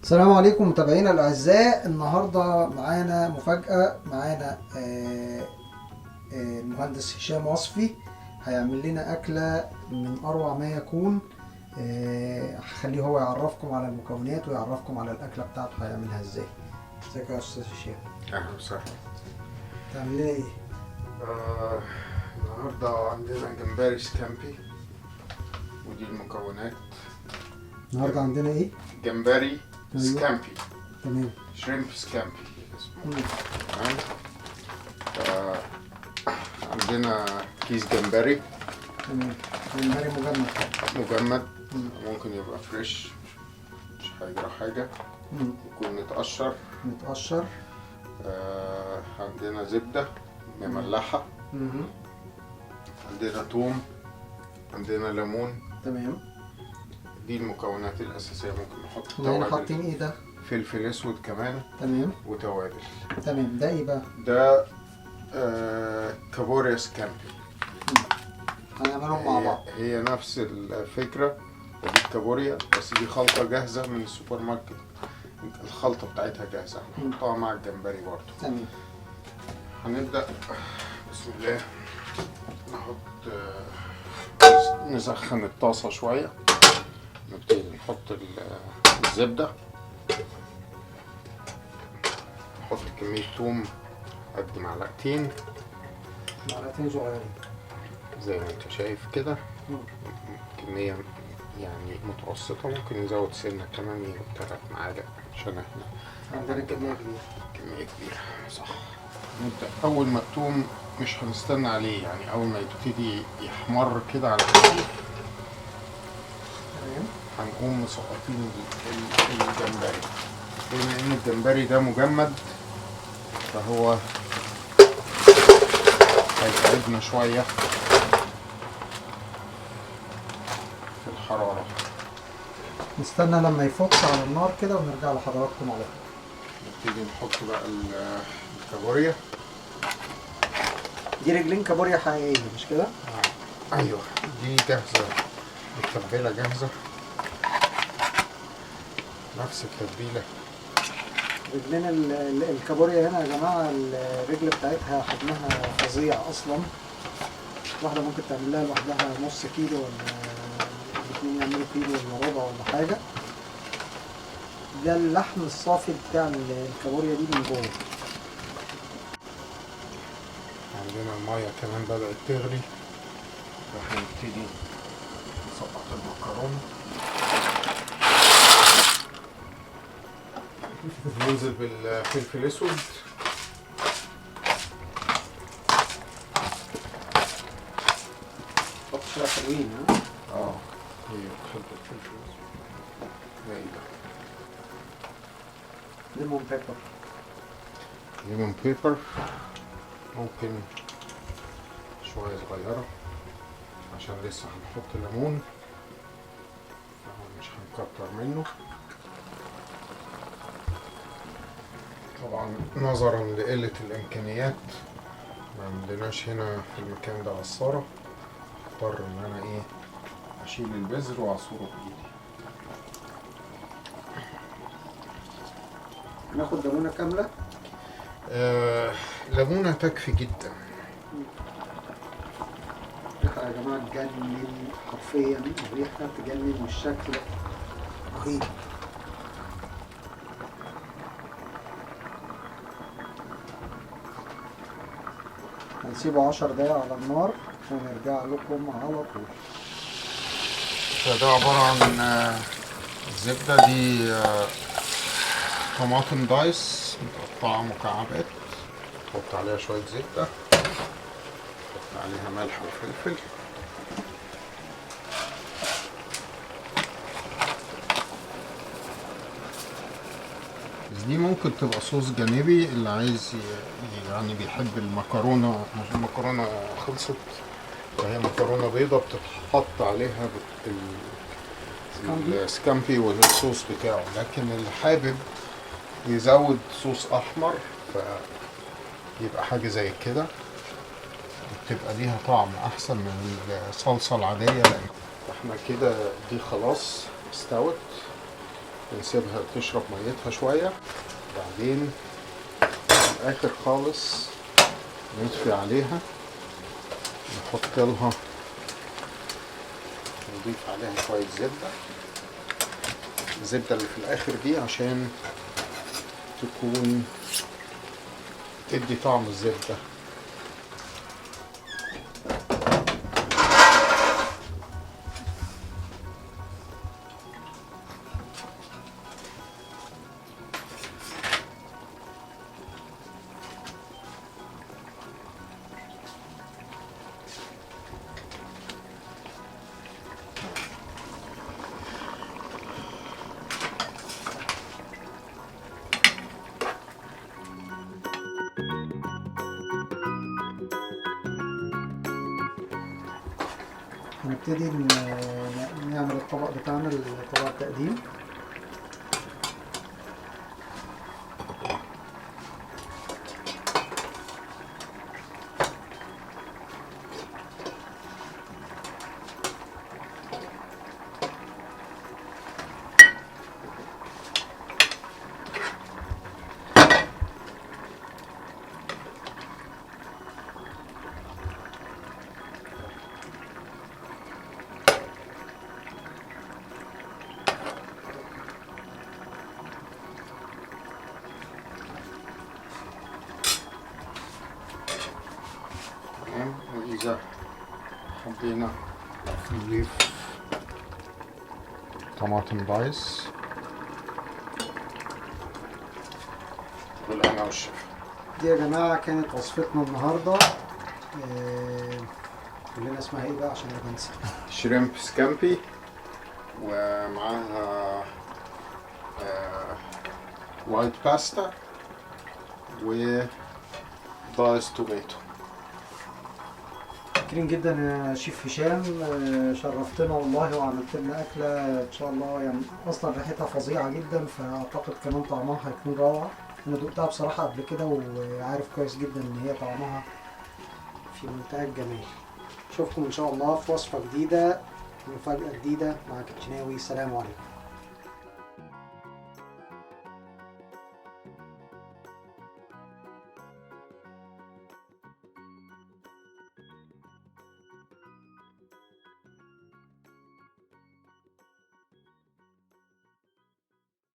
السلام عليكم متابعينا الاعزاء. النهارده معانا مفاجاه، معانا المهندس هشام وصفي هيعمل لنا اكله من اروع ما يكون. هخليه هو يعرفكم على المكونات ويعرفكم على الاكله بتاعته هيعملها ازاي. ازيك يا استاذ هشام؟ اهلا وسهلا. تعمل لنا ايه؟ النهارده عندنا جمبري سكامبي ودي المكونات. النهارده عندنا ايه؟ جمبري سكامبي. تمام. شريمب سكامبي اسمه. تمام. عندنا كيس جمبري. تمام. جمبري مجمد. ممكن يبقى فريش، مش هيجرى حاجه. يكون متقشر. عندنا زبدة مملحة. عندنا توم، عندنا ليمون. تمام. دي المكونات الأساسية. ممكن نحط توابل. حاطين ايه ده؟ فلفل اسود كمان. تمام. وتوابل. تمام. ده ايه بقى؟ ده كابوريا سكامبي. هنعملهم مع بعض. هي نفس الفكرة، ودي الكابوريا بس دي خلطة جاهزة من السوبر ماركت. الخلطة بتاعتها جاهزة، هنحطها مع الجمبري برضو. تمام. هنبدأ بسم الله. نحط نسخن الطاسة شوية. نبتدي نحط الزبدة. نحط كمية توم قد معلقتين صغيرين زي ما انت شايف كده. كمية يعني متوسطة، ممكن نزود سنة كمان، يبقى 3 معالق عشان احنا عندنا كمية كبيرة. صح. نبدأ أول ما التوم مش هنستنى عليه، يعني أول ما يبتدي يحمر كده على خفيف هنقوم مسقطين الجمبري. بما إن الجمبري ده مجمد فهو هيتعبنا شوية في الحرارة. نستنى لما يفك على النار كده ونرجع لحضراتكم على طول. نبتدي نحط بقى الكابوريا. دي رجلين كابوريا حقيقية مش كده؟ ايوه، دي جاهزة، التتبيلة جاهزة، نفس التتبيلة. رجلين الكابوريا هنا يا جماعة، الرجل بتاعتها حجمها فظيع أصلا. واحدة ممكن تعمل لها لوحدها نص كيلو، ولا الاتنين يعملوا كيلو ولا ربع ولا حاجة. ده اللحم الصافي بتاع الكابوريا دي من جوه. عندنا المية كمان بدأت تغلي، فهنبتدي نسقط المكرونة. ننزل بالفلفل الاسود. حط شوية حلوين. ها؟ هي بتحب الفلفل الاسود. ايه ده؟ ليمون بيبر. ممكن شوية صغيرة عشان لسه هنحط ليمون، مش هنكتر منه. طبعا نظرا لقلة الامكانيات ما عندناش هنا في المكان ده عصارة، اضطر ان انا اشيل البذر واعصره بايدي. هناخد ليمونة كاملة. ليمونة تكفي جدا. الريحة يا جماعة تجنن، حرفيا الريحة تجنن والشكل رهيب. هنسيبه 10 دقايق على النار ونرجع لكم على طول. فده عبارة عن الزبدة دي طماطم دايس متقطعة مكعبات. نحط عليها شوية زبدة، نحط عليها ملح وفلفل. دي ممكن تبقى صوص جانبي اللي عايز يعني بيحب المكرونة. المكرونة خلصت وهي مكرونة بيضة بتتحط عليها السكامبي والصوص بتاعه، لكن اللي حابب يزود صوص احمر فيبقى حاجة زي كده، بتبقى ليها طعم احسن من الصلصة العادية. لان احنا كده دي خلاص استوت. نسيبها تشرب ميتها شوية. بعدين في الآخر خالص نطفي عليها، نحط لها، نضيف عليها شوية زبدة. الزبدة اللي في الآخر دي عشان تكون تدي طعم الزبدة. هنبتدي نعمل الطبق بتاعنا، طبق التقديم. وإذا حبينا نضيف طماطم دايس بالهنا والشفا. دي يا جماعة كانت وصفتنا النهاردة. كلنا اسمها ايه بقى عشان ما بنسى؟ شريمب سكامبي، ومعاها وايت باستا ودايس توميتو. شاكرين جدا يا شيف هشام، شرفتنا والله وعملت لنا اكله ان شاء الله. يعني اصلا ريحتها فظيعه جدا، فاعتقد كمان طعمها هيكون روعه. انا دقتها بصراحه قبل كده وعارف كويس جدا ان هي طعمها في منتهى الجمال. اشوفكم ان شاء الله في وصفه جديده، مفاجاه جديده مع كيتشناوي. سلام عليكم.